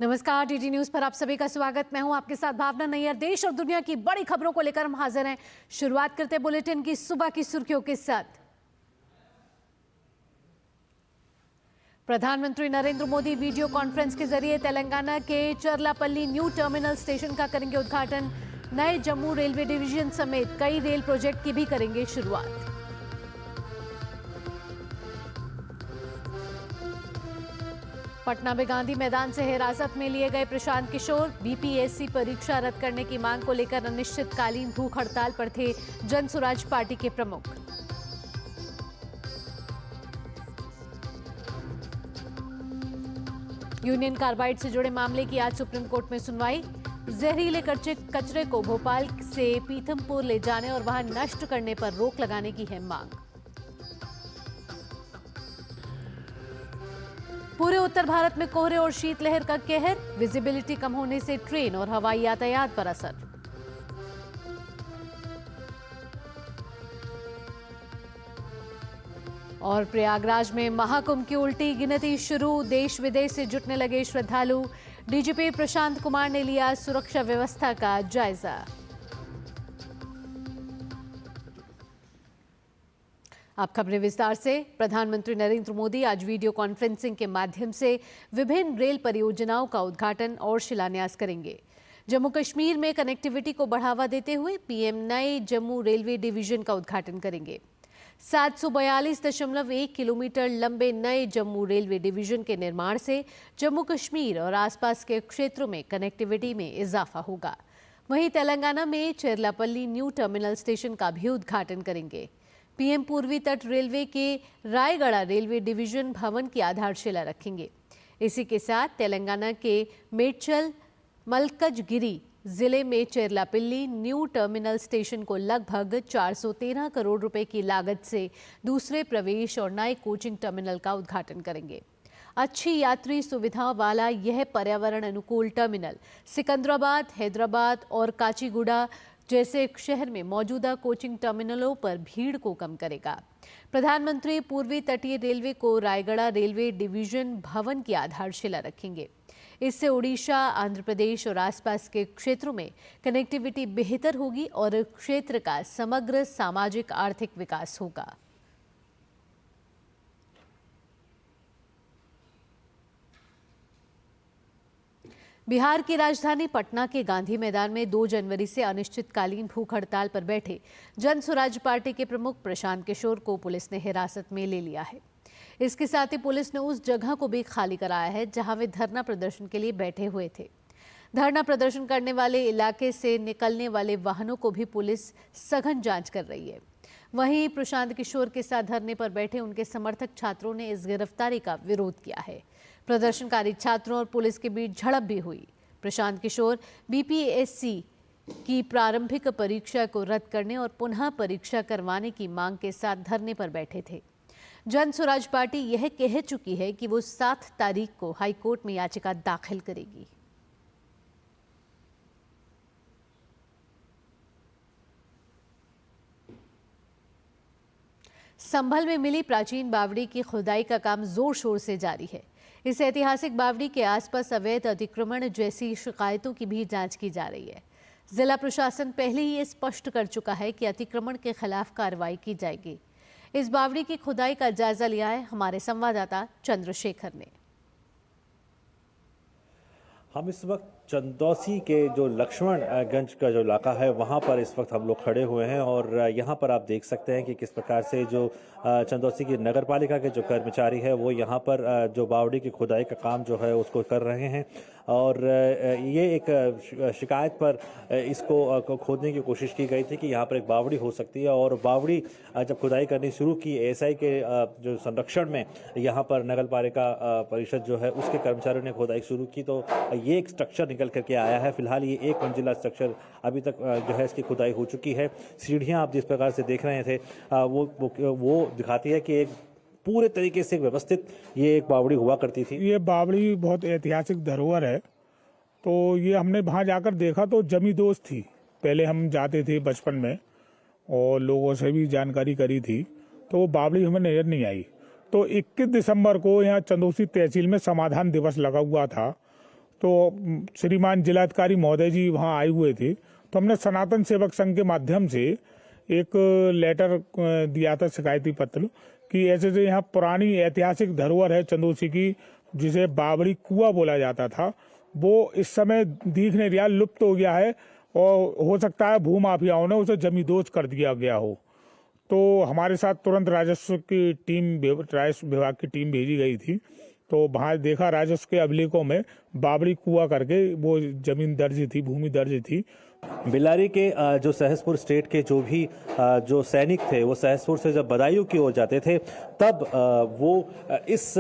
नमस्कार, DD news पर आप सभी का स्वागत। मैं हूं आपके साथ भावना नैयर। देश और दुनिया की बड़ी खबरों को लेकर हम हाजिर हैं। शुरुआत करते हैं बुलेटिन की सुबह की सुर्खियों के साथ। प्रधानमंत्री नरेंद्र मोदी वीडियो कॉन्फ्रेंस के जरिए तेलंगाना के चरलापल्ली न्यू टर्मिनल स्टेशन का करेंगे उद्घाटन। नए जम्मू रेलवे डिवीजन समेत कई रेल प्रोजेक्ट की भी करेंगे शुरुआत। पटना में गांधी मैदान से हिरासत में लिए गए प्रशांत किशोर। बीपीएससी परीक्षा रद्द करने की मांग को लेकर अनिश्चितकालीन भूख हड़ताल पर थे जन स्वराज पार्टी के प्रमुख। यूनियन कार्बाइड से जुड़े मामले की आज सुप्रीम कोर्ट में सुनवाई। जहरीले कचरे को भोपाल से पीथमपुर ले जाने और वहां नष्ट करने पर रोक लगाने की है मांग। पूरे उत्तर भारत में कोहरे और शीतलहर का कहर। विजिबिलिटी कम होने से ट्रेन और हवाई यातायात पर असर। और प्रयागराज में महाकुंभ की उल्टी गिनती शुरू। देश विदेश से जुटने लगे श्रद्धालु। डीजीपी प्रशांत कुमार ने लिया सुरक्षा व्यवस्था का जायजा। अब खबरें विस्तार से। प्रधानमंत्री नरेंद्र मोदी आज वीडियो कॉन्फ्रेंसिंग के माध्यम से विभिन्न रेल परियोजनाओं का उद्घाटन और शिलान्यास करेंगे। जम्मू कश्मीर में कनेक्टिविटी को बढ़ावा देते हुए पीएम नए जम्मू रेलवे डिवीजन का उद्घाटन करेंगे। 742.1 किलोमीटर लंबे नए जम्मू रेलवे डिवीजन के निर्माण से जम्मू कश्मीर और आसपास के क्षेत्रों में कनेक्टिविटी में इजाफा होगा। वहीं तेलंगाना में चेरलापल्ली न्यू टर्मिनल स्टेशन का भी उद्घाटन करेंगे। पीएम पूर्वी तट रेलवे के रायगढ़ रेलवे डिवीजन भवन की आधारशिला रखेंगे। इसी के साथ तेलंगाना के मेडचल मलकजगिरी जिले में चेरलापल्ली न्यू टर्मिनल स्टेशन को लगभग 413 करोड़ रुपए की लागत से दूसरे प्रवेश और नए कोचिंग टर्मिनल का उद्घाटन करेंगे। अच्छी यात्री सुविधाओं वाला यह पर्यावरण अनुकूल टर्मिनल सिकंदराबाद, हैदराबाद और काचीगुड़ा जैसे शहर में मौजूदा कोचिंग टर्मिनलों पर भीड़ को कम करेगा। प्रधानमंत्री पूर्वी तटीय रेलवे को रायगढ़ रेलवे डिवीजन भवन की आधारशिला रखेंगे। इससे ओडिशा, आंध्र प्रदेश और आसपास के क्षेत्रों में कनेक्टिविटी बेहतर होगी और क्षेत्र का समग्र सामाजिक आर्थिक विकास होगा। बिहार की राजधानी पटना के गांधी मैदान में 2 जनवरी से अनिश्चितकालीन भूख हड़ताल पर बैठे जन स्वराज पार्टी के प्रमुख प्रशांत किशोर को पुलिस ने हिरासत में ले लिया है। इसके साथ ही पुलिस ने उस जगह को भी खाली कराया है जहां वे धरना प्रदर्शन के लिए बैठे हुए थे। धरना प्रदर्शन करने वाले इलाके से निकलने वाले वाहनों को भी पुलिस सघन जांच कर रही है। वहीं प्रशांत किशोर के साथ धरने पर बैठे उनके समर्थक छात्रों ने इस गिरफ्तारी का विरोध किया है। प्रदर्शनकारी छात्रों और पुलिस के बीच झड़प भी हुई। प्रशांत किशोर बीपीएससी की प्रारंभिक परीक्षा को रद्द करने और पुनः परीक्षा करवाने की मांग के साथ धरने पर बैठे थे। जन स्वराज पार्टी यह कह चुकी है कि वो 7 तारीख को हाईकोर्ट में याचिका दाखिल करेगी। संभल में मिली प्राचीन बावड़ी की खुदाई का काम जोर शोर से जारी है। इस ऐतिहासिक बावड़ी के आसपास अवैध अतिक्रमण जैसी शिकायतों की भी जांच की जा रही है। जिला प्रशासन पहले ही ये स्पष्ट कर चुका है कि अतिक्रमण के खिलाफ कार्रवाई की जाएगी। इस बावड़ी की खुदाई का जायजा लिया है हमारे संवाददाता चंद्रशेखर ने। हम इस वक्त चंदौसी के जो लक्ष्मणगंज का जो इलाका है वहाँ पर इस वक्त हम लोग खड़े हुए हैं और यहाँ पर आप देख सकते हैं कि किस प्रकार से जो चंदौसी की नगर पालिका के जो कर्मचारी है वो यहाँ पर जो बावड़ी की खुदाई का काम जो है उसको कर रहे हैं और ये एक शिकायत पर इसको खोदने की कोशिश की गई थी कि यहाँ पर एक बावड़ी हो सकती है और बावड़ी जब खुदाई करनी शुरू की एएसआई के जो संरक्षण में यहाँ पर नगर पालिका परिषद जो है उसके कर्मचारियों ने खुदाई शुरू की तो ये एक स्ट्रक्चर निकल करके आया है। फिलहाल ये 1 मंजिला स्ट्रक्चर अभी तक जो है इसकी खुदाई हो चुकी है। सीढ़ियाँ आप जिस प्रकार से देख रहे थे वो दिखाती है कि एक पूरे तरीके से व्यवस्थित ये एक बावड़ी हुआ करती थी। ये बावड़ी बहुत ऐतिहासिक धरोहर है। तो ये हमने वहाँ जाकर देखा तो जमी दोस्त थी। पहले हम जाते थे बचपन में और लोगों से भी जानकारी करी थी तो वो बावड़ी हमें नजर नहीं आई। तो 21 दिसंबर को यहाँ चंदौसी तहसील में समाधान दिवस लगा हुआ था। तो श्रीमान जिलाधिकारी महोदय जी वहाँ आए हुए थे, तो हमने सनातन सेवक संघ के माध्यम से एक लेटर दिया था, शिकायती पत्र, कि ऐसे से यहाँ पुरानी ऐतिहासिक धरोहर है चंदौसी की, जिसे बावड़ी कुआं बोला जाता था, वो इस समय दिख नहीं रहा, लुप्त हो गया है, और हो सकता है भूमाफियाओं ने उसे जमींदोज कर दिया गया हो। तो हमारे साथ तुरंत राजस्व विभाग की टीम भेजी गई थी, तो वहाँ देखा राजस्व के अभिलेखों में बावड़ी कुआं करके वो जमीन दर्ज थी, भूमि दर्ज थी। बेल्लारी के जो सहसपुर स्टेट के जो भी जो सैनिक थे, वो सहसपुर से जब बदायूं की ओर जाते थे, तब वो इस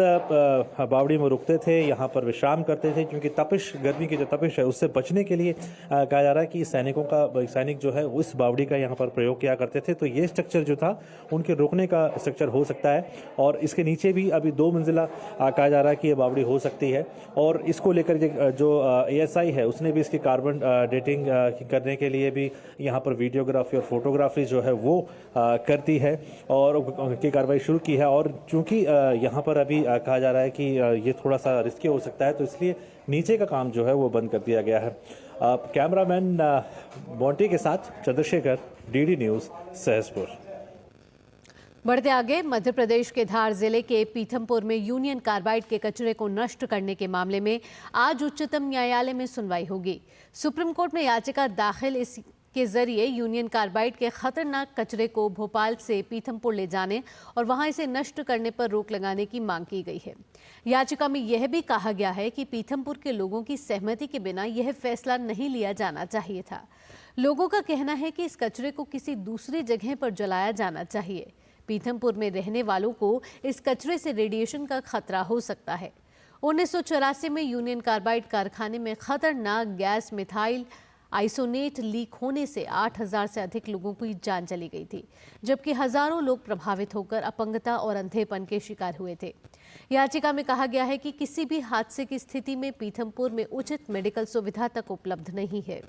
बावड़ी में रुकते थे, यहाँ पर विश्राम करते थे, क्योंकि तपिश, गर्मी की जो तपिश है उससे बचने के लिए कहा जा रहा है कि सैनिक जो है उस बावड़ी का यहाँ पर प्रयोग किया करते थे। तो ये स्ट्रक्चर जो था उनके रुकने का स्ट्रक्चर हो सकता है, और इसके नीचे भी अभी 2 मंजिला कहा जा रहा है कि ये बावड़ी हो सकती है। और इसको लेकर जो ASI है उसने भी इसकी कार्बन डेटिंग करने के लिए भी यहाँ पर वीडियोग्राफी और फोटोग्राफी जो है वो करती है और उनकी कार्रवाई शुरू की है। और चूंकि यहाँ पर अभी कहा जा रहा है कि ये थोड़ा सा रिस्की हो सकता है, तो इसलिए नीचे का काम जो है वो बंद कर दिया गया है। कैमरामैन बॉन्टी के साथ चंद्रशेखर, DD न्यूज़, सहसपुर। बढ़ते आगे, मध्य प्रदेश के धार जिले के पीथमपुर में यूनियन कार्बाइड के कचरे को नष्ट करने के मामले में आज उच्चतम न्यायालय में सुनवाई होगी। सुप्रीम कोर्ट में याचिका दाखिल इसके जरिए यूनियन कार्बाइड के खतरनाक कचरे को भोपाल से पीथमपुर ले जाने और वहां इसे नष्ट करने पर रोक लगाने की मांग की गई है। याचिका में यह भी कहा गया है कि पीथमपुर के लोगों की सहमति के बिना यह फैसला नहीं लिया जाना चाहिए था। लोगों का कहना है कि इस कचरे को किसी दूसरी जगह पर जलाया जाना चाहिए। पीथमपुर में रहने वालों को इस कचरे से रेडिएशन का खतरा हो सकता है। 1984 में यूनियन कार्बाइड कारखाने में खतरनाक गैस मिथाइल आइसोनेट लीक होने से 8000 से अधिक लोगों की जान चली गई थी, जबकि हजारों लोग प्रभावित होकर अपंगता और अंधेपन के शिकार हुए थे। याचिका में कहा गया है कि किसी भी हादसे की स्थिति में पीथमपुर में उचित मेडिकल सुविधा तक उपलब्ध नहीं है।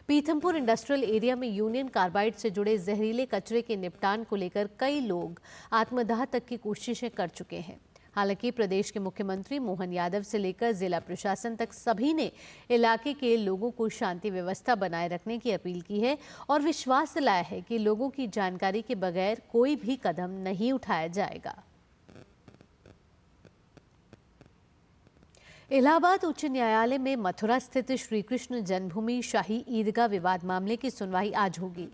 पीथमपुर इंडस्ट्रियल एरिया में यूनियन कार्बाइड से जुड़े जहरीले कचरे के निपटान को लेकर कई लोग आत्मदाह तक की कोशिशें कर चुके हैं। हालांकि प्रदेश के मुख्यमंत्री मोहन यादव से लेकर जिला प्रशासन तक सभी ने इलाके के लोगों को शांति व्यवस्था बनाए रखने की अपील की है और विश्वास दिलाया है कि लोगों की जानकारी के बगैर कोई भी कदम नहीं उठाया जाएगा। इलाहाबाद उच्च न्यायालय में मथुरा स्थित श्री कृष्ण जन्मभूमि शाही ईदगाह विवाद मामले की सुनवाई आज होगी।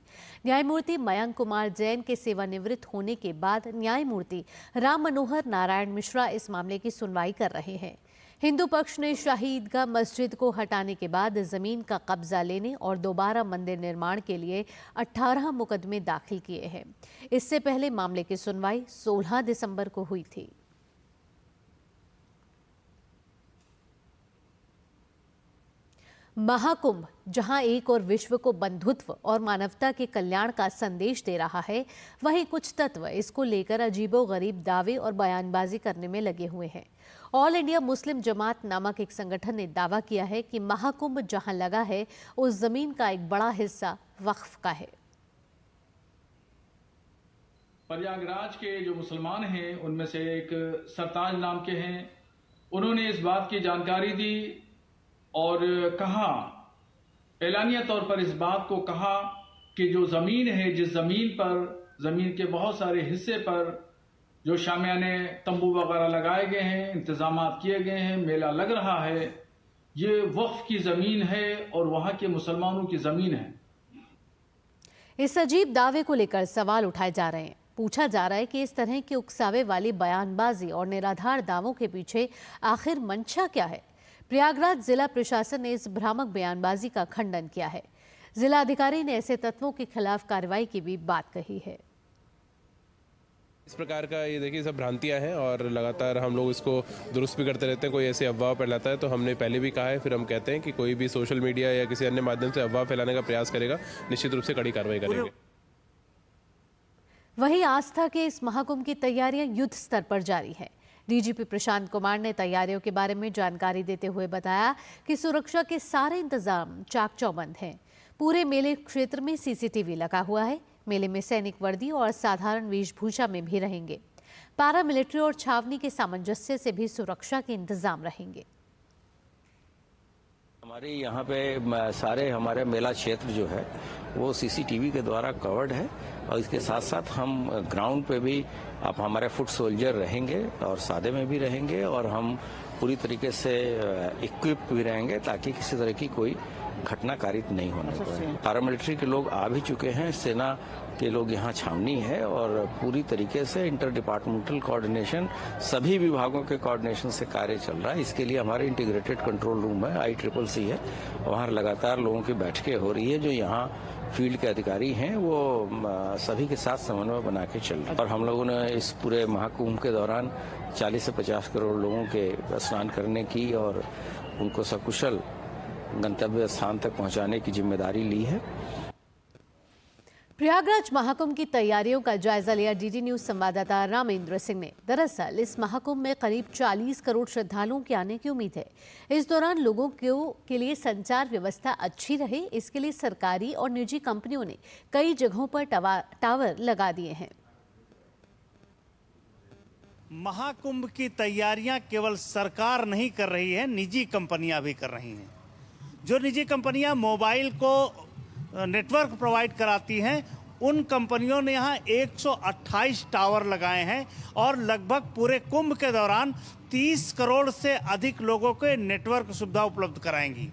न्यायमूर्ति मयंक कुमार जैन के सेवानिवृत्त होने के बाद न्यायमूर्ति राम मनोहर नारायण मिश्रा इस मामले की सुनवाई कर रहे हैं। हिंदू पक्ष ने शाही ईदगाह मस्जिद को हटाने के बाद जमीन का कब्जा लेने और दोबारा मंदिर निर्माण के लिए 18 मुकदमे दाखिल किए हैं। इससे पहले मामले की सुनवाई 16 दिसंबर को हुई थी। महाकुंभ जहां एक और विश्व को बंधुत्व और मानवता के कल्याण का संदेश दे रहा है, वहीं कुछ तत्व इसको लेकर अजीबोगरीब दावे और बयानबाजी करने में लगे हुए हैं। ऑल इंडिया मुस्लिम जमात नामक एक संगठन ने दावा किया है कि महाकुंभ जहां लगा है, उस जमीन का एक बड़ा हिस्सा वक्फ का है। प्रयागराज के जो मुसलमान हैं, उनमें से एक सरताज नाम के हैं, उन्होंने इस बात की जानकारी दी और कहा, एलानिया तौर पर इस बात को कहा कि जो जमीन है, जिस जमीन पर, जमीन के बहुत सारे हिस्से पर जो शामियाने तंबू वगैरह लगाए गए हैं, इंतजामात किए गए हैं, मेला लग रहा है, ये वक्फ की जमीन है और वहां के मुसलमानों की जमीन है। इस अजीब दावे को लेकर सवाल उठाए जा रहे हैं। पूछा जा रहा है कि इस तरह की उकसावे वाली बयानबाजी और निराधार दावों के पीछे आखिर मंशा क्या है। प्रयागराज जिला प्रशासन ने इस भ्रामक बयानबाजी का खंडन किया है। जिला अधिकारी ने ऐसे तत्वों के खिलाफ कार्रवाई की भी बात कही है। इस प्रकार का ये देखिए सब भ्रांतियां हैं और लगातार हम लोग इसको दुरुस्त भी करते रहते हैं। कोई ऐसे अफवाह फैलाता है तो हमने पहले भी कहा है, फिर हम कहते हैं कि कोई भी सोशल मीडिया या किसी अन्य माध्यम से अफवाह फैलाने का प्रयास करेगा, निश्चित रूप से कड़ी कार्रवाई करेंगे। वहीं आस्था के इस महाकुंभ की तैयारियां युद्ध स्तर पर जारी है। डीजीपी प्रशांत कुमार ने तैयारियों के बारे में जानकारी देते हुए बताया कि सुरक्षा के सारे इंतजाम चाक चौबंद हैं। पूरे मेले क्षेत्र में सीसीटीवी लगा हुआ है। मेले में सैनिक वर्दी और साधारण वेशभूषा में भी रहेंगे। पैरामिलिट्री और छावनी के सामंजस्य से भी सुरक्षा के इंतजाम रहेंगे। हमारे यहाँ पे सारे हमारे मेला क्षेत्र जो है वो सीसीटीवी के द्वारा कवर्ड है और इसके साथ साथ हम ग्राउंड पे भी आप हमारे फुट सोल्जर रहेंगे और सादे में भी रहेंगे और हम पूरी तरीके से इक्विप भी रहेंगे ताकि किसी तरह की कोई घटना कारित नहीं होने पाए। पैरामिलिट्री के लोग आ भी चुके हैं, सेना के लोग यहाँ छावनी है और पूरी तरीके से इंटर डिपार्टमेंटल कोऑर्डिनेशन सभी विभागों के कोऑर्डिनेशन से कार्य चल रहा है। इसके लिए हमारे इंटीग्रेटेड कंट्रोल रूम है, ICCC है, वहाँ लगातार लोगों की बैठकें हो रही है। जो यहाँ फील्ड के अधिकारी हैं वो सभी के साथ समन्वय बना के चल रहे हैं और हम लोगों ने इस पूरे महाकुंभ के दौरान 40 से 50 करोड़ लोगों के स्नान करने की और उनको सकुशल गंतव्य स्थान तक पहुंचाने की जिम्मेदारी ली है। प्रयागराज महाकुंभ की तैयारियों का जायजा लिया DD न्यूज संवाददाता रामेंद्र सिंह ने। दरअसल इस महाकुंभ में करीब 40 करोड़ श्रद्धालुओं के आने की उम्मीद है। इस दौरान लोगों के लिए संचार व्यवस्था अच्छी रहे, इसके लिए सरकारी और निजी कंपनियों ने कई जगहों पर टावर लगा दिए हैं। महाकुंभ की तैयारियां केवल सरकार नहीं कर रही है, निजी कंपनियां भी कर रही हैं। जो निजी कंपनियां मोबाइल को नेटवर्क प्रोवाइड कराती हैं, उन कंपनियों ने यहाँ 128 टावर लगाए हैं और लगभग पूरे कुंभ के दौरान 30 करोड़ से अधिक लोगों को नेटवर्क सुविधा उपलब्ध कराएंगी।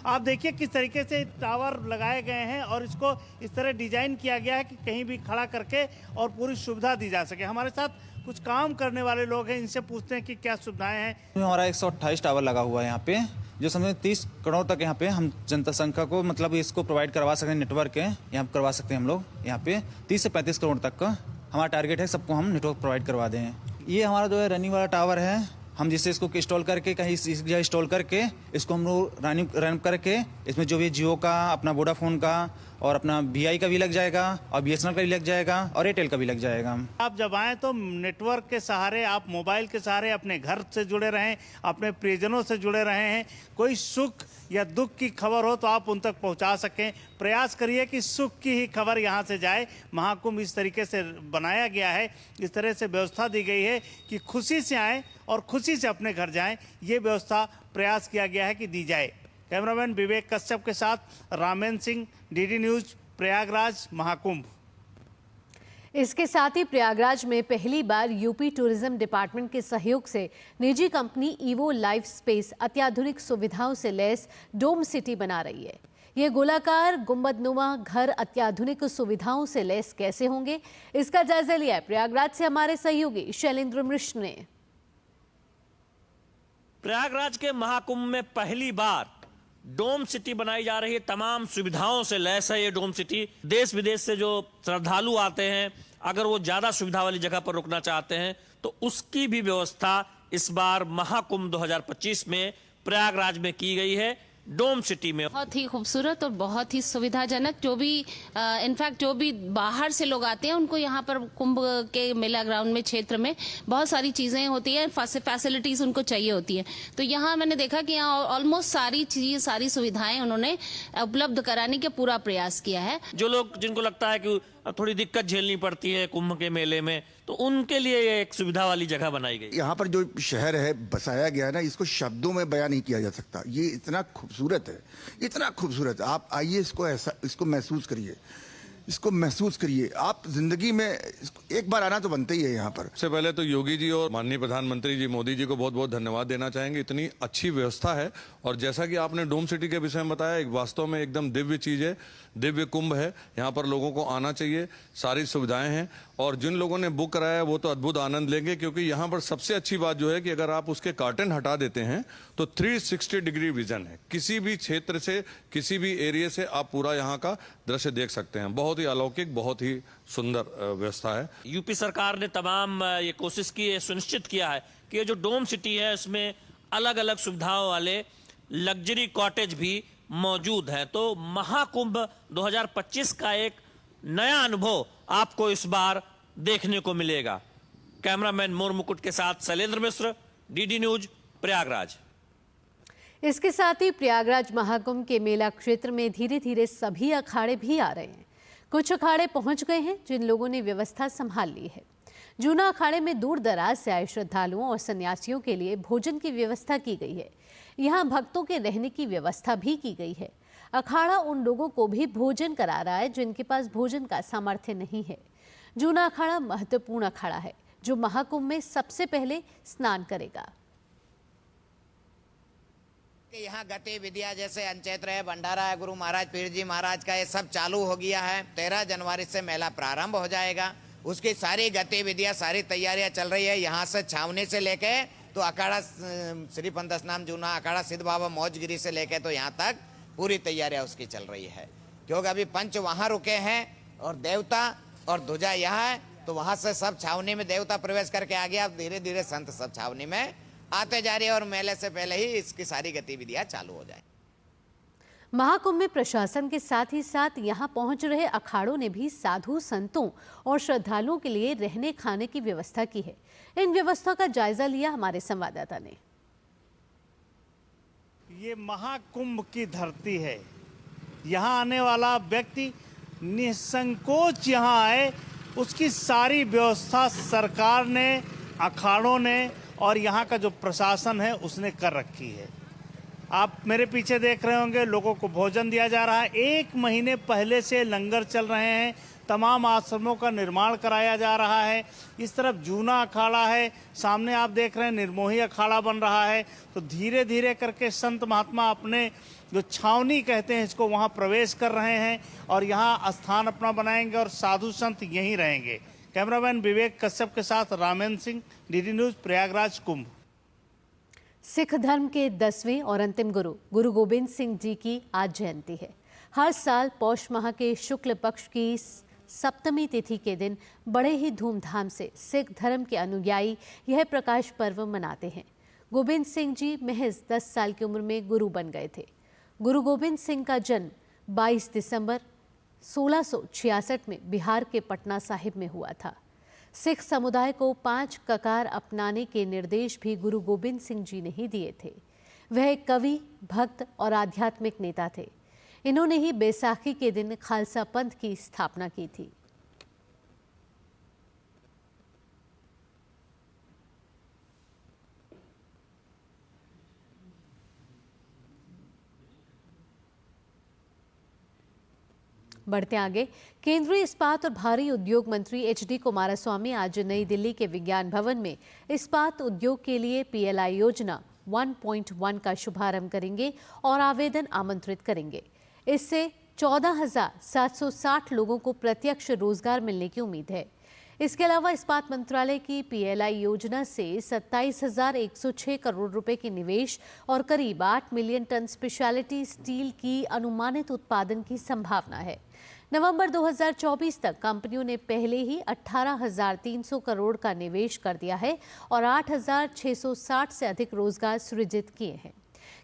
आप देखिए किस तरीके से टावर लगाए गए हैं और इसको इस तरह डिजाइन किया गया है कि कहीं भी खड़ा करके और पूरी सुविधा दी जा सके। हमारे साथ कुछ काम करने वाले लोग हैं, इनसे पूछते हैं कि क्या सुविधाएं हैं। हमारा 128 टावर लगा हुआ है यहाँ पे, जो समय 30 करोड़ तक यहाँ पे हम जनता संख्या को मतलब इसको प्रोवाइड करवा सकते हैं। नेटवर्क है यहाँ करवा सकते हैं हम लोग। यहाँ पे 30 से 35 करोड़ तक का हमारा टारगेट है, सबको हम नेटवर्क प्रोवाइड करवा दें। ये हमारा जो है रनिंग वाला टावर है, हम जिससे इसको इंस्टॉल करके कहीं इंस्टॉल करके इसको हम लोग रन करके इसमें जो भी जियो का, अपना वोडाफोन का और अपना VI का भी लग जाएगा और BSNL का भी लग जाएगा और एयरटेल का भी लग जाएगा। आप जब आएँ तो नेटवर्क के सहारे, आप मोबाइल के सहारे अपने घर से जुड़े रहें, अपने प्रियजनों से जुड़े रहे हैं। कोई सुख या दुख की खबर हो तो आप उन तक पहुंचा सकें। प्रयास करिए कि सुख की ही खबर यहाँ से जाए। महाकुंभ इस तरीके से बनाया गया है, इस तरह से व्यवस्था दी गई है कि खुशी से आएँ और खुशी से अपने घर जाएं। ये व्यवस्था प्रयास किया गया है कि दी जाए। कैमरामैन विवेक कश्यप के साथ रामेंद्र सिंह, DD न्यूज, प्रयागराज महाकुंभ। इसके साथ ही प्रयागराज में पहली बार यूपी टूरिज्म डिपार्टमेंट के सहयोग से निजी कंपनी ईवो लाइफ स्पेस अत्याधुनिक सुविधाओं से लैस डोम सिटी बना रही है। ये गोलाकार गुंबदनुमा घर अत्याधुनिक सुविधाओं से लैस कैसे होंगे, इसका जायजा लिया है प्रयागराज से हमारे सहयोगी शैलेंद्र मिश्र ने। प्रयागराज के महाकुंभ में पहली बार डोम सिटी बनाई जा रही है। तमाम सुविधाओं से लैस है ये डोम सिटी। देश विदेश से जो श्रद्धालु आते हैं, अगर वो ज्यादा सुविधा वाली जगह पर रुकना चाहते हैं तो उसकी भी व्यवस्था इस बार महाकुंभ 2025 में प्रयागराज में की गई है डोम सिटी में। बहुत ही खूबसूरत और बहुत ही सुविधाजनक। जो भी इनफैक्ट जो भी बाहर से लोग आते हैं उनको यहाँ पर कुंभ के मेला ग्राउंड में क्षेत्र में बहुत सारी चीजें होती हैं, फैसिलिटीज उनको चाहिए होती हैं। तो यहाँ मैंने देखा कि यहाँ ऑलमोस्ट सारी सुविधाएं उन्होंने उपलब्ध कराने का पूरा प्रयास किया है। जो लोग जिनको लगता है कि थोड़ी दिक्कत झेलनी पड़ती है कुंभ के मेले में, तो उनके लिए ये एक सुविधा वाली जगह बनाई गई। यहाँ पर जो शहर है बसाया गया है ना, इसको शब्दों में बयान नहीं किया जा सकता। ये इतना खूबसूरत है, इतना खूबसूरत। आप आइए, इसको महसूस करिए, इसको महसूस करिए। आप जिंदगी में एक बार आना तो बनता ही है यहाँ पर। सबसे पहले तो योगी जी और माननीय प्रधानमंत्री जी मोदी जी को बहुत बहुत धन्यवाद देना चाहेंगे। इतनी अच्छी व्यवस्था है और जैसा कि आपने डोम सिटी के विषय में बताया, एक वास्तव में एकदम दिव्य चीज है, दिव्य कुंभ है। यहाँ पर लोगों को आना चाहिए, सारी सुविधाएं हैं और जिन लोगों ने बुक कराया है वो तो अद्भुत आनंद लेंगे, क्योंकि यहाँ पर सबसे अच्छी बात जो है कि अगर आप उसके कर्टेन हटा देते हैं तो 360 डिग्री विजन है। किसी भी क्षेत्र से, किसी भी एरिया से आप पूरा यहाँ का दृश्य देख सकते हैं। बहुत ही अलौकिक, बहुत ही सुंदर व्यवस्था है। यूपी सरकार ने तमाम ये कोशिश की है, सुनिश्चित किया है कि ये जो डोम सिटी है इसमें अलग अलग सुविधाओं वाले लग्जरी कॉटेज भी मौजूद है। तो महाकुंभ 2025 का एक नया अनुभव आपको इस बार देखने को मिलेगा। कैमरामैन मोर मुकुट के साथ शैलेंद्र मिश्र, DD न्यूज, प्रयागराज। इसके साथ ही प्रयागराज महाकुंभ के मेला क्षेत्र में धीरे धीरे सभी अखाड़े भी आ रहे हैं। कुछ अखाड़े पहुंच गए हैं जिन लोगों ने व्यवस्था संभाल ली है। जूना अखाड़े में दूर दराज से आए श्रद्धालुओं और सन्यासियों के लिए भोजन की व्यवस्था की गई है। यहाँ भक्तों के रहने की व्यवस्था भी की गई है। अखाड़ा उन लोगों को भी भोजन करा रहा है जिनके पास भोजन का सामर्थ्य नहीं है। जूना अखाड़ा महत्वपूर्ण अखाड़ा है जो महाकुंभ में सबसे पहले स्नान करेगा। यहाँ गतिविधियां जैसे अंचेत्र है, भंडारा है, गुरु महाराज पीर जी महाराज का ये सब चालू हो गया है। 13 जनवरी से मेला प्रारंभ हो जाएगा। उसकी सारी गतिविधियां, सारी तैयारियां चल रही है। यहाँ से छावनी से लेके तो अखाड़ा श्री पंथस्नान जूना अखाड़ा सिद्ध बाबा मौजगिरी से लेके तो यहाँ तक पूरी तैयारियां उसकी चल रही है। क्योंकि अभी पंच वहाँ रुके हैं और देवता और ध्वजा यहाँ है, तो वहाँ से सब छावनी में देवता प्रवेश करके आ गया। अब धीरे धीरे संत सब छावनी में आते जा रही है और मेले से पहले ही इसकी सारी गतिविधियां चालू हो जाए। महाकुंभ में प्रशासन के साथ ही साथ यहाँ पहुंच रहे अखाड़ों ने भी साधु संतों और श्रद्धालुओं के लिए रहने खाने की व्यवस्था की है। इन व्यवस्था का जायजा लिया हमारे संवाददाता ने। ये महाकुंभ की धरती है। यहाँ आने वाला व्यक्ति निसंकोच यहाँ आए, उसकी सारी व्यवस्था सरकार ने, अखाड़ों ने और यहाँ का जो प्रशासन है उसने कर रखी है। आप मेरे पीछे देख रहे होंगे, लोगों को भोजन दिया जा रहा है। 1 महीने पहले से लंगर चल रहे हैं। तमाम आश्रमों का निर्माण कराया जा रहा है। इस तरफ जूना अखाड़ा है, सामने आप देख रहे हैं निर्मोही अखाड़ा बन रहा है। तो धीरे धीरे करके संत महात्मा अपने जो छावनी कहते हैं इसको वहाँ प्रवेश कर रहे हैं और यहाँ स्थान अपना बनाएंगे और साधु संत यहीं रहेंगे। कैमरामैन विवेक कश्यप के साथ रामेंद्र सिंह, डीडी न्यूज, प्रयागराज कुंभ। सिख धर्म के 10वें और अंतिम गुरु गुरु गोबिंद सिंह जी की आज जयंती है। हर साल पौष माह के शुक्ल पक्ष की सप्तमी तिथि के दिन बड़े ही धूमधाम से सिख धर्म के अनुयायी यह प्रकाश पर्व मनाते हैं। गोबिंद सिंह जी महज 10 साल की उम्र में गुरु बन गए थे। गुरु गोबिंद सिंह का जन्म 22 दिसंबर 1666 में बिहार के पटना साहिब में हुआ था। सिख समुदाय को 5 ककार अपनाने के निर्देश भी गुरु गोबिंद सिंह जी ने ही दिए थे। वह एक कवि, भक्त और आध्यात्मिक नेता थे। इन्होंने ही बैसाखी के दिन खालसा पंथ की स्थापना की थी। बढ़ते आगे, केंद्रीय इस्पात और भारी उद्योग मंत्री एचडी कुमारस्वामी आज नई दिल्ली के विज्ञान भवन में इस्पात उद्योग के लिए पीएलआई योजना 1.1 का शुभारंभ करेंगे और आवेदन आमंत्रित करेंगे। इससे 14,760 लोगों को प्रत्यक्ष रोजगार मिलने की उम्मीद है। इसके अलावा इस्पात मंत्रालय की पीएलआई योजना से 27,106 करोड़ रुपए के निवेश और करीब 8 मिलियन टन स्पेशलिटी स्टील की अनुमानित उत्पादन की संभावना है। नवंबर 2024 तक कंपनियों ने पहले ही 18,300 करोड़ का निवेश कर दिया है और 8,660 से अधिक रोजगार सृजित किए हैं।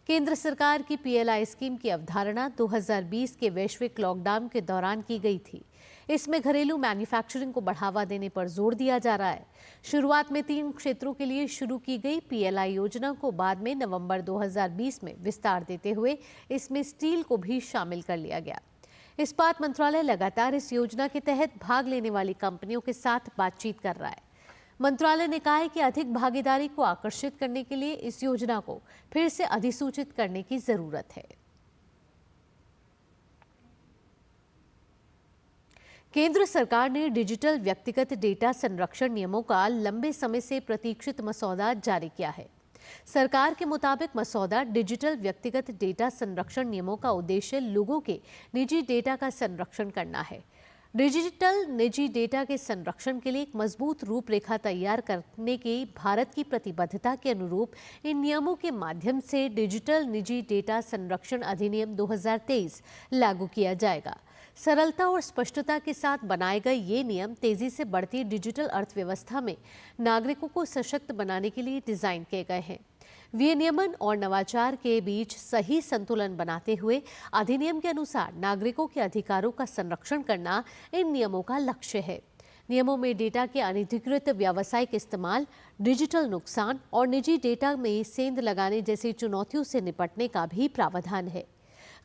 केंद्र सरकार की पीएलआई स्कीम की अवधारणा 2020 के वैश्विक लॉकडाउन के दौरान की गई थी। इसमें घरेलू मैन्युफैक्चरिंग को बढ़ावा देने पर जोर दिया जा रहा है। शुरुआत में 3 क्षेत्रों के लिए शुरू की गई पीएलआई योजना को बाद में नवंबर 2020 में विस्तार देते हुए इसमें स्टील को भी शामिल कर लिया गया। इस्पात मंत्रालय लगातार इस योजना के तहत भाग लेने वाली कंपनियों के साथ बातचीत कर रहा है। मंत्रालय ने कहा है कि अधिक भागीदारी को आकर्षित करने के लिए इस योजना को फिर से अधिसूचित करने की जरूरत है। केंद्र सरकार ने डिजिटल व्यक्तिगत डेटा संरक्षण नियमों का लंबे समय से प्रतीक्षित मसौदा जारी किया है। सरकार के मुताबिक मसौदा डिजिटल व्यक्तिगत डेटा संरक्षण नियमों का उद्देश्य लोगों के निजी डेटा का संरक्षण करना है। डिजिटल निजी डेटा के संरक्षण के लिए एक मजबूत रूपरेखा तैयार करने की भारत की प्रतिबद्धता के अनुरूप इन नियमों के माध्यम से डिजिटल निजी डेटा संरक्षण अधिनियम 2023 लागू किया जाएगा। सरलता और स्पष्टता के साथ बनाए गए ये नियम तेजी से बढ़ती डिजिटल अर्थव्यवस्था में नागरिकों को सशक्त बनाने के लिए डिजाइन किए गए हैं। विनियमन और नवाचार के बीच सही संतुलन बनाते हुए अधिनियम के अनुसार नागरिकों के अधिकारों का संरक्षण करना इन नियमों का लक्ष्य है। नियमों में डेटा के अनधिकृत व्यावसायिक इस्तेमाल, डिजिटल नुकसान और निजी डेटा में सेंध लगाने जैसी चुनौतियों से निपटने का भी प्रावधान है।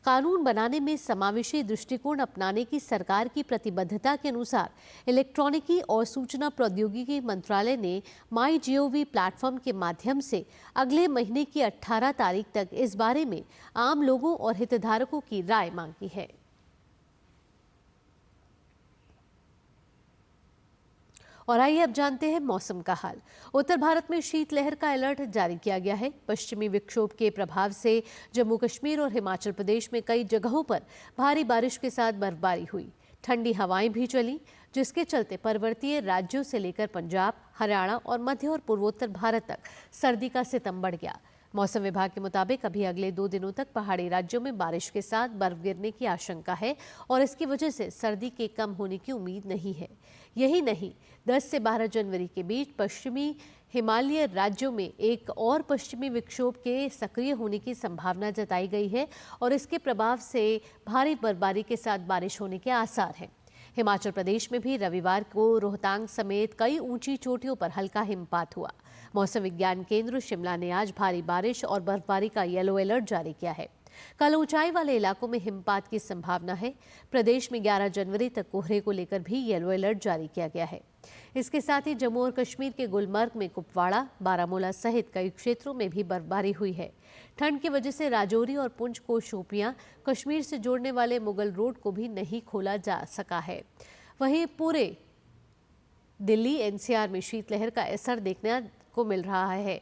कानून बनाने में समावेशी दृष्टिकोण अपनाने की सरकार की प्रतिबद्धता के अनुसार इलेक्ट्रॉनिकी और सूचना प्रौद्योगिकी मंत्रालय ने MyGov प्लेटफॉर्म के माध्यम से अगले महीने की 18 तारीख तक इस बारे में आम लोगों और हितधारकों की राय मांगी है। और आइए अब जानते हैं मौसम का हाल। उत्तर भारत में शीतलहर का अलर्ट जारी किया गया है। पश्चिमी विक्षोभ के प्रभाव से जम्मू कश्मीर और हिमाचल प्रदेश में कई जगहों पर भारी बारिश के साथ बर्फबारी हुई। ठंडी हवाएं भी चली, जिसके चलते पर्वतीय राज्यों से लेकर पंजाब, हरियाणा और मध्य और पूर्वोत्तर भारत तक सर्दी का सितम बढ़ गया। मौसम विभाग के मुताबिक अभी अगले 2 दिनों तक पहाड़ी राज्यों में बारिश के साथ बर्फ गिरने की आशंका है और इसकी वजह से सर्दी के कम होने की उम्मीद नहीं है। यही नहीं, 10 से 12 जनवरी के बीच पश्चिमी हिमालय राज्यों में एक और पश्चिमी विक्षोभ के सक्रिय होने की संभावना जताई गई है और इसके प्रभाव से भारी बर्फबारी के साथ बारिश होने के आसार हैं। हिमाचल प्रदेश में भी रविवार को रोहतांग समेत कई ऊंची चोटियों पर हल्का हिमपात हुआ। मौसम विज्ञान केंद्र शिमला ने आज भारी बारिश और बर्फबारी का येलो अलर्ट जारी किया है। कल ऊंचाई वाले इलाकों में हिमपात की संभावना है। प्रदेश में 11 जनवरी तक कोहरे को लेकर भी येलो अलर्ट जारी किया गया है। इसके साथ ही जम्मू और कश्मीर के गुलमर्ग में कुपवाड़ा, बारामूला सहित कई क्षेत्रों में भी बर्फबारी हुई है। ठंड की वजह से राजौरी और पुंछ को शोपियां कश्मीर से जोड़ने वाले मुगल रोड को भी नहीं खोला जा सका है। वहीं पूरे दिल्ली एनसीआर में शीतलहर का असर देखने को मिल रहा है।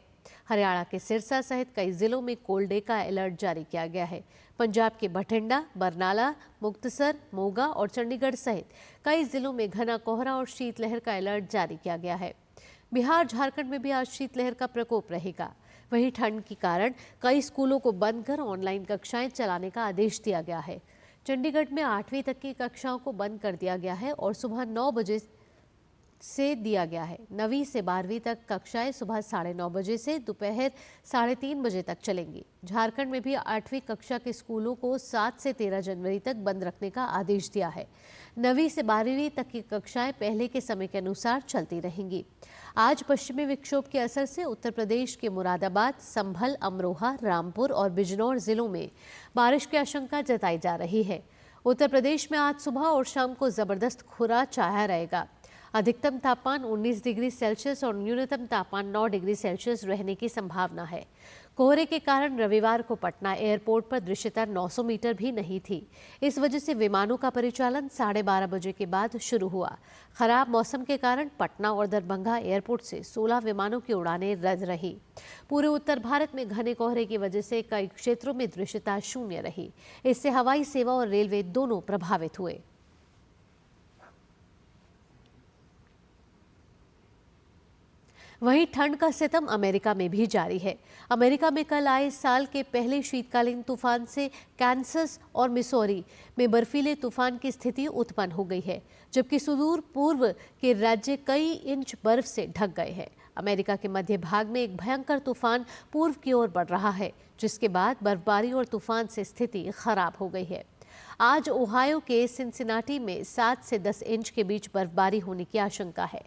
हरियाणा के सिरसा सहित कई जिलों में कोल्ड डे का अलर्ट जारी किया गया है। पंजाब के बठिंडा, बरनाला, मुक्तसर, मोगा और चंडीगढ़ सहित कई जिलों में घना कोहरा और शीतलहर का अलर्ट जारी किया गया है। बिहार, झारखंड में भी आज शीतलहर का प्रकोप रहेगा। वहीं ठंड के कारण कई स्कूलों को बंद कर ऑनलाइन कक्षाएं चलाने का आदेश दिया गया है। चंडीगढ़ में 8वीं तक की कक्षाओं को बंद कर दिया गया है और सुबह 9 बजे से दिया गया है। 9वीं से 12वीं तक कक्षाएं सुबह 9:30 बजे से दोपहर 3:30 बजे तक चलेंगी। झारखंड में भी 8वीं कक्षा के स्कूलों को 7 से 13 जनवरी तक बंद रखने का आदेश दिया है। 9वीं से 12वीं तक की कक्षाएं पहले के समय के अनुसार चलती रहेंगी। आज पश्चिमी विक्षोभ के असर से उत्तर प्रदेश के मुरादाबाद, संभल, अमरोहा, रामपुर और बिजनौर जिलों में बारिश की आशंका जताई जा रही है। उत्तर प्रदेश में आज सुबह और शाम को जबरदस्त कोहरा छाया रहेगा। अधिकतम तापमान 19 डिग्री सेल्सियस और न्यूनतम तापमान 9 डिग्री सेल्सियस रहने की संभावना है। कोहरे के कारण रविवार को पटना एयरपोर्ट पर दृश्यता 900 मीटर भी नहीं थी। इस वजह से विमानों का परिचालन 12:30 बजे के बाद शुरू हुआ। खराब मौसम के कारण पटना और दरभंगा एयरपोर्ट से 16 विमानों की उड़ानें रद्द रही। पूरे उत्तर भारत में घने कोहरे की वजह से कई क्षेत्रों में दृश्यता शून्य रही। इससे हवाई सेवा और रेलवे दोनों प्रभावित हुए। वहीं ठंड का सितम अमेरिका में भी जारी है। अमेरिका में कल आए साल के पहले शीतकालीन तूफान से कैंसस और मिसौरी में बर्फीले तूफान की स्थिति उत्पन्न हो गई है, जबकि सुदूर पूर्व के राज्य कई इंच बर्फ से ढक गए हैं। अमेरिका के मध्य भाग में एक भयंकर तूफान पूर्व की ओर बढ़ रहा है, जिसके बाद बर्फबारी और तूफान से स्थिति खराब हो गई है। आज ओहायो के सिनसिनाटी में 7 से 10 इंच के बीच बर्फबारी होने की आशंका है।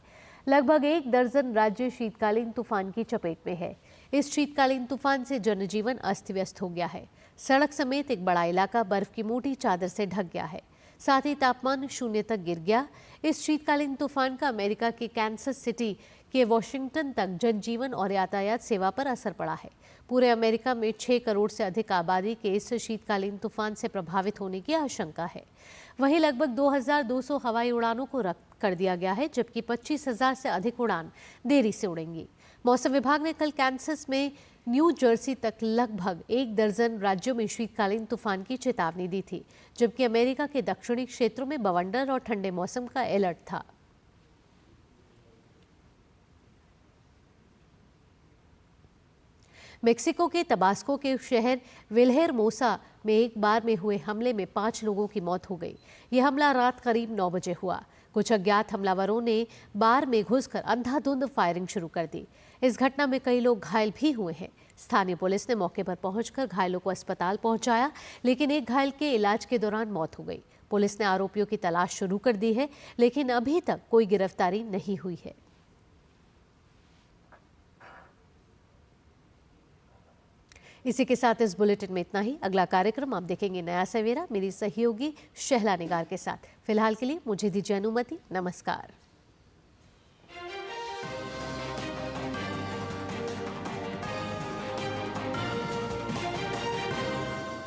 लगभग 1 दर्जन राज्य शीतकालीन तूफान की चपेट में है। इस शीतकालीन तूफान से जनजीवन अस्त व्यस्त हो गया है। सड़क समेत एक बड़ा इलाका बर्फ की मोटी चादर से ढक गया है। साथ ही तापमान 0 तक गिर गया। इस शीतकालीन तूफान का अमेरिका के कैंसस सिटी के वॉशिंगटन तक जनजीवन और यातायात सेवा पर असर पड़ा है। पूरे अमेरिका में 6 करोड़ से अधिक आबादी के इस शीतकालीन तूफान से प्रभावित होने की आशंका है। वहीं लगभग 2200 हवाई उड़ानों को रद्द कर दिया गया है, जबकि 25,000 से अधिक उड़ान देरी से उड़ेंगी। मौसम विभाग ने कल कैंसस में न्यू जर्सी तक लगभग 1 दर्जन राज्यों में शीतकालीन तूफान की चेतावनी दी थी, जबकि अमेरिका के दक्षिणी क्षेत्रों में बवंडर और ठंडे मौसम का अलर्ट था। मेक्सिको के तबास्को के शहर विल्हेरमोसा में एक बार में हुए हमले में 5 लोगों की मौत हो गई। यह हमला रात करीब 9 बजे हुआ। कुछ अज्ञात हमलावरों ने बार में घुसकर अंधाधुंध फायरिंग शुरू कर दी। इस घटना में कई लोग घायल भी हुए हैं। स्थानीय पुलिस ने मौके पर पहुंचकर घायलों को अस्पताल पहुंचाया, लेकिन एक घायल के इलाज के दौरान मौत हो गई। पुलिस ने आरोपियों की तलाश शुरू कर दी है, लेकिन अभी तक कोई गिरफ्तारी नहीं हुई है। इसी के साथ इस बुलेटिन में इतना ही। अगला कार्यक्रम आप देखेंगे नया सवेरा, मेरी सहयोगी शहला निगार के साथ। फिलहाल के लिए मुझे दीजिए अनुमति। नमस्कार।